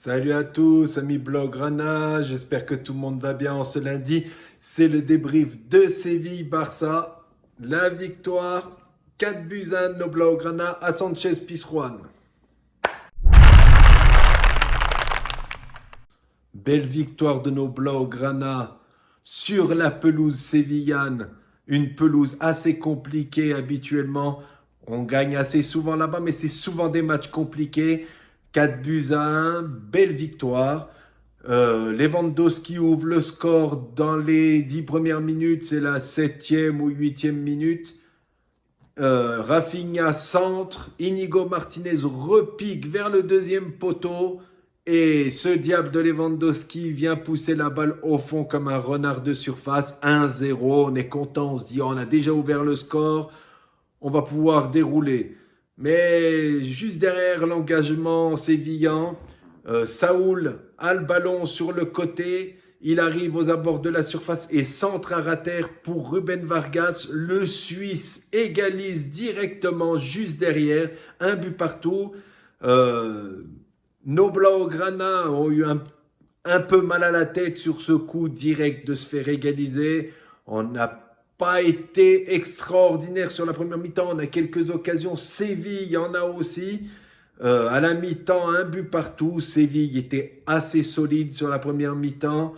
Salut à tous, amis Blaugrana, j'espère que tout le monde va bien en ce lundi. C'est le débrief de Séville-Barça. La victoire, 4 buts à 1 de nos Blaugrana à Sanchez-Pizjuán. Belle victoire de nos Blaugrana sur la pelouse sévillane. Une pelouse assez compliquée habituellement. On gagne assez souvent là-bas, mais c'est souvent des matchs compliqués. 4 buts à 1, belle victoire. Lewandowski ouvre le score dans les 10 premières minutes, c'est la 7e ou 8e minute. Rafinha centre, Inigo Martinez repique vers le deuxième poteau et ce diable de Lewandowski vient pousser la balle au fond comme un renard de surface. 1-0, on est content, on se dit on a déjà ouvert le score, on va pouvoir dérouler. Mais juste derrière l'engagement sévillan, Saúl a le ballon sur le côté. Il arrive aux abords de la surface et centre à terre pour Ruben Vargas. Le Suisse égalise directement juste derrière. Un but partout. Nos Blaugrana ont eu un peu mal à la tête sur ce coup direct de se faire égaliser. On n'a pas été extraordinaire sur la première mi-temps. On a quelques occasions. Séville en a aussi. À la mi-temps, un but partout. Séville était assez solide sur la première mi-temps.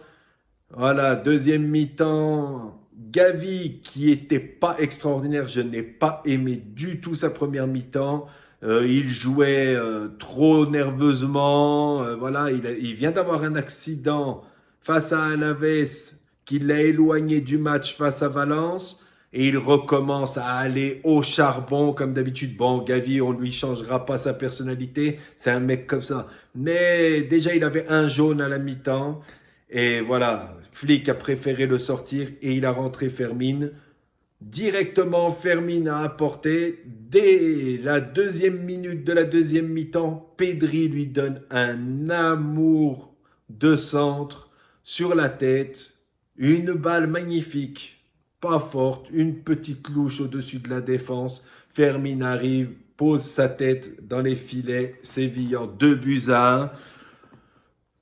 Voilà, deuxième mi-temps, Gavi qui était pas extraordinaire. Je n'ai pas aimé du tout sa première mi-temps. Il jouait trop nerveusement. Voilà, il vient d'avoir un accident face à Alaves qui l'a éloigné du match face à Valence. Et il recommence à aller au charbon comme d'habitude. Bon, Gavi, on lui changera pas sa personnalité. C'est un mec comme ça. Mais déjà, il avait un jaune à la mi-temps. Et voilà, Flick a préféré le sortir et il a rentré Fermin. Directement, Fermin a apporté. Dès la deuxième minute de la deuxième mi-temps, Pedri lui donne un amour de centre sur la tête. Une balle magnifique, pas forte, une petite louche au-dessus de la défense. Fermin arrive, pose sa tête dans les filets, sévillant 2 buts à 1.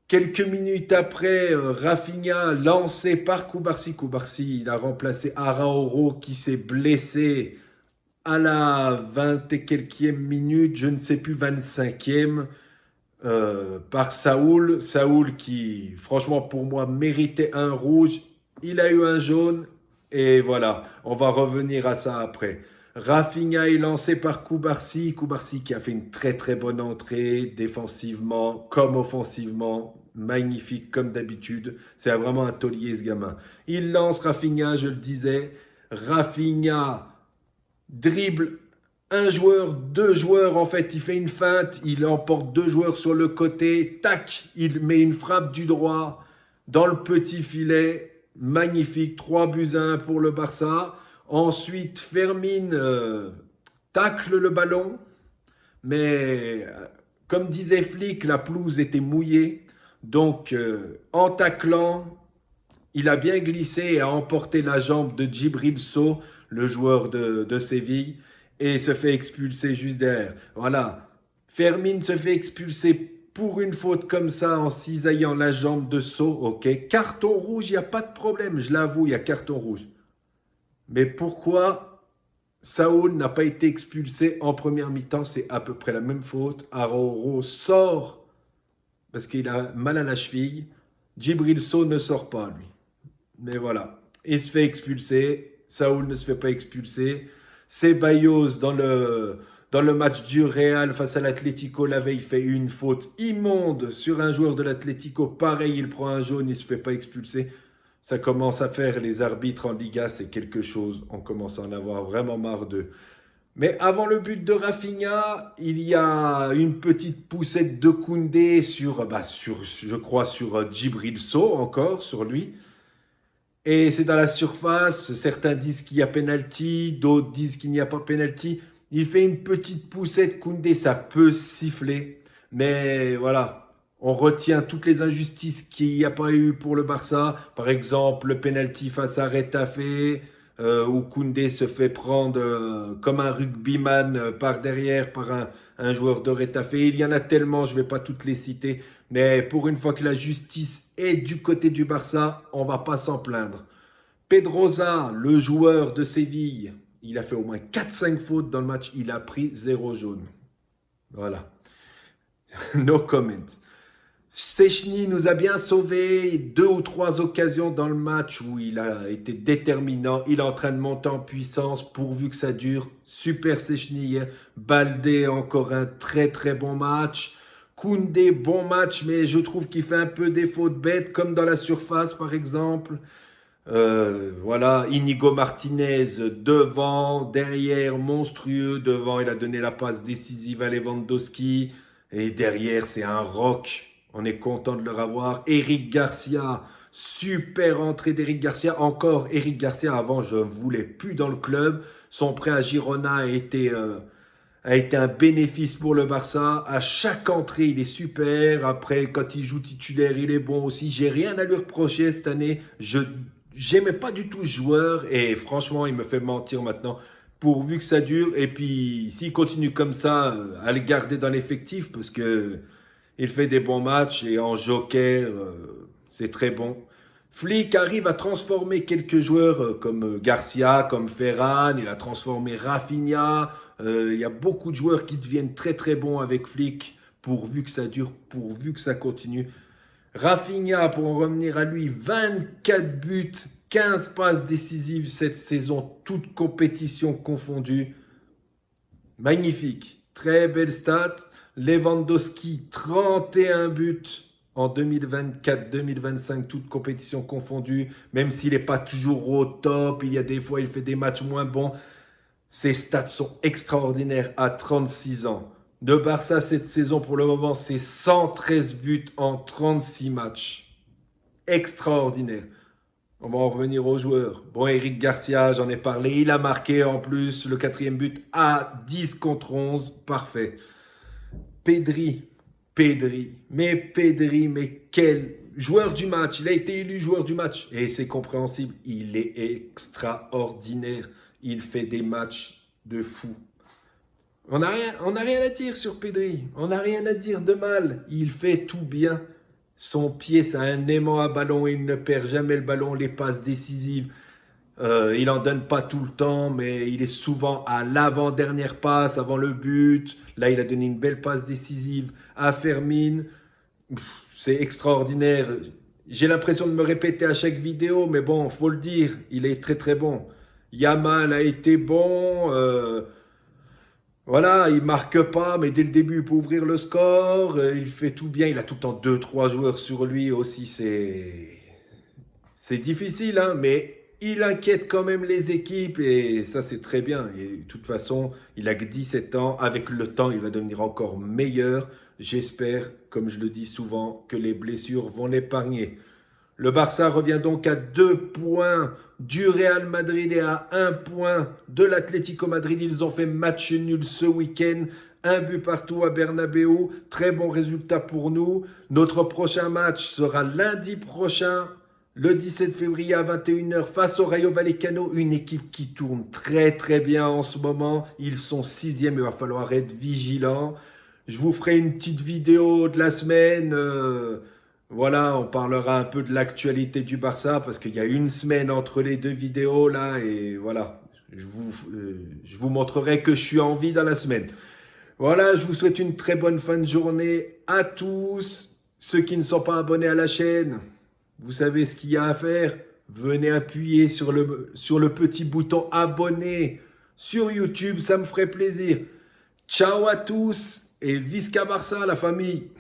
Quelques minutes après, Rafinha lancé par Koubarsi. Koubarsi, il a remplacé Araújo qui s'est blessé à la 20 et quelques minute, je ne sais plus, 25e, par Saúl. Saúl qui, franchement, pour moi, méritait un rouge. Il a eu un jaune et voilà, on va revenir à ça après. Rafinha est lancé par Koubarsi. Koubarsi qui a fait une très très bonne entrée défensivement comme offensivement. Magnifique comme d'habitude. C'est vraiment un taulier ce gamin. Il lance Rafinha, je le disais. Rafinha dribble un joueur, deux joueurs en fait. Il fait une feinte, il emporte deux joueurs sur le côté. Tac, il met une frappe du droit dans le petit filet. Magnifique, 3 buts à 1 pour le Barça. Ensuite, Fermin tacle le ballon. Mais comme disait Flick, la pelouse était mouillée. Donc, en taclant, il a bien glissé et a emporté la jambe de Djibril Sow, le joueur de Séville, et se fait expulser juste derrière. Voilà, Fermin se fait expulser pour une faute comme ça en cisaillant la jambe de Sow. Ok, carton rouge, il n'y a pas de problème, je l'avoue, il y a carton rouge. Mais pourquoi Saúl n'a pas été expulsé en première mi-temps? C'est à peu près la même faute. Araújo sort parce qu'il a mal à la cheville. Djibril Sow ne sort pas, lui. Mais voilà, il se fait expulser. Saúl ne se fait pas expulser. Ceballos, dans le match du Real face à l'Atlético, la veille, fait une faute immonde sur un joueur de l'Atlético. Pareil, il prend un jaune, il ne se fait pas expulser. Ça commence à faire les arbitres en Liga, c'est quelque chose. On commence à en avoir vraiment marre d'eux. Mais avant le but de Rafinha, il y a une petite poussette de Koundé je crois, sur Djibril Sow encore, sur lui. Et c'est dans la surface. Certains disent qu'il y a penalty, d'autres disent qu'il n'y a pas penalty. Il fait une petite poussette, Koundé, ça peut siffler. Mais voilà, on retient toutes les injustices qu'il n'y a pas eu pour le Barça. Par exemple, le penalty face à Retafe. où Koundé se fait prendre comme un rugbyman par derrière par un joueur de Retafe. Il y en a tellement, je ne vais pas toutes les citer. Mais pour une fois que la justice est du côté du Barça, on va pas s'en plaindre. Pedrosa, le joueur de Séville, il a fait au moins 4-5 fautes dans le match. Il a pris 0 jaune. Voilà. No comment. Szczęsny nous a bien sauvé 2 ou 3 occasions dans le match où il a été déterminant. Il est en train de monter en puissance pourvu que ça dure. Super Szczęsny. Baldé, encore un très très bon match. Koundé, bon match, mais je trouve qu'il fait un peu des fautes bêtes, comme dans la surface par exemple. Voilà, Inigo Martinez devant, derrière, monstrueux. Devant, il a donné la passe décisive à Lewandowski. Et derrière, c'est un rock. On est content de le revoir. Eric Garcia, super entrée d'Eric Garcia. Encore Eric Garcia, avant je ne voulais plus dans le club. Son prêt à Girona a été un bénéfice pour le Barça. À chaque entrée, il est super. Après, quand il joue titulaire, il est bon aussi. J'ai rien à lui reprocher cette année. J'aimais pas du tout ce joueur et franchement, il me fait mentir maintenant. Pourvu que ça dure. Et puis, s'il continue comme ça, à le garder dans l'effectif parce que il fait des bons matchs et en joker, c'est très bon. Flick arrive à transformer quelques joueurs comme Garcia, comme Ferran. Il a transformé Rafinha. Il y a beaucoup de joueurs qui deviennent très très bons avec Flick, pourvu que ça dure, pourvu que ça continue. Rafinha, pour en revenir à lui, 24 buts, 15 passes décisives cette saison, toutes compétitions confondues. Magnifique, très belle stat. Lewandowski, 31 buts en 2024-2025, toutes compétitions confondues. Même s'il n'est pas toujours au top, il y a des fois, il fait des matchs moins bons. Ses stats sont extraordinaires à 36 ans. De Barça, cette saison, pour le moment, c'est 113 buts en 36 matchs. Extraordinaire. On va en revenir aux joueurs. Bon, Eric Garcia, j'en ai parlé. Il a marqué en plus le 4e but à 10 contre 11. Parfait. Pedri, mais quel joueur du match. Il a été élu joueur du match. Et c'est compréhensible. Il est extraordinaire. Il fait des matchs de fou. On n'a rien à dire sur Pedri. On n'a rien à dire de mal. Il fait tout bien. Son pied, c'est un aimant à ballon. Il ne perd jamais le ballon. Les passes décisives. Il n'en donne pas tout le temps, mais il est souvent à l'avant-dernière passe, avant le but. Là, il a donné une belle passe décisive à Fermin. C'est extraordinaire. J'ai l'impression de me répéter à chaque vidéo, mais bon, faut le dire, il est très très bon. Yamal a été bon. Voilà, il marque pas, mais dès le début, il peut ouvrir le score. Il fait tout bien. Il a tout le temps 2-3 joueurs sur lui aussi. C'est difficile, hein, mais il inquiète quand même les équipes et ça, c'est très bien. Et de toute façon, il a que 17 ans. Avec le temps, il va devenir encore meilleur. J'espère, comme je le dis souvent, que les blessures vont l'épargner. Le Barça revient donc à 2 points du Real Madrid et à 1 point de l'Atlético Madrid. Ils ont fait match nul ce week-end. 1 but partout à Bernabéu. Très bon résultat pour nous. Notre prochain match sera lundi prochain, le 17 février à 21h face au Rayo Vallecano. Une équipe qui tourne très très bien en ce moment. Ils sont 6e, il va falloir être vigilant. Je vous ferai une petite vidéo de la semaine. Voilà, on parlera un peu de l'actualité du Barça parce qu'il y a une semaine entre les deux vidéos là et voilà, je vous montrerai que je suis en vie dans la semaine. Voilà, je vous souhaite une très bonne fin de journée à tous. Ceux qui ne sont pas abonnés à la chaîne, vous savez ce qu'il y a à faire. Venez appuyer sur le petit bouton abonner sur YouTube, ça me ferait plaisir. Ciao à tous et Visca Barça la famille.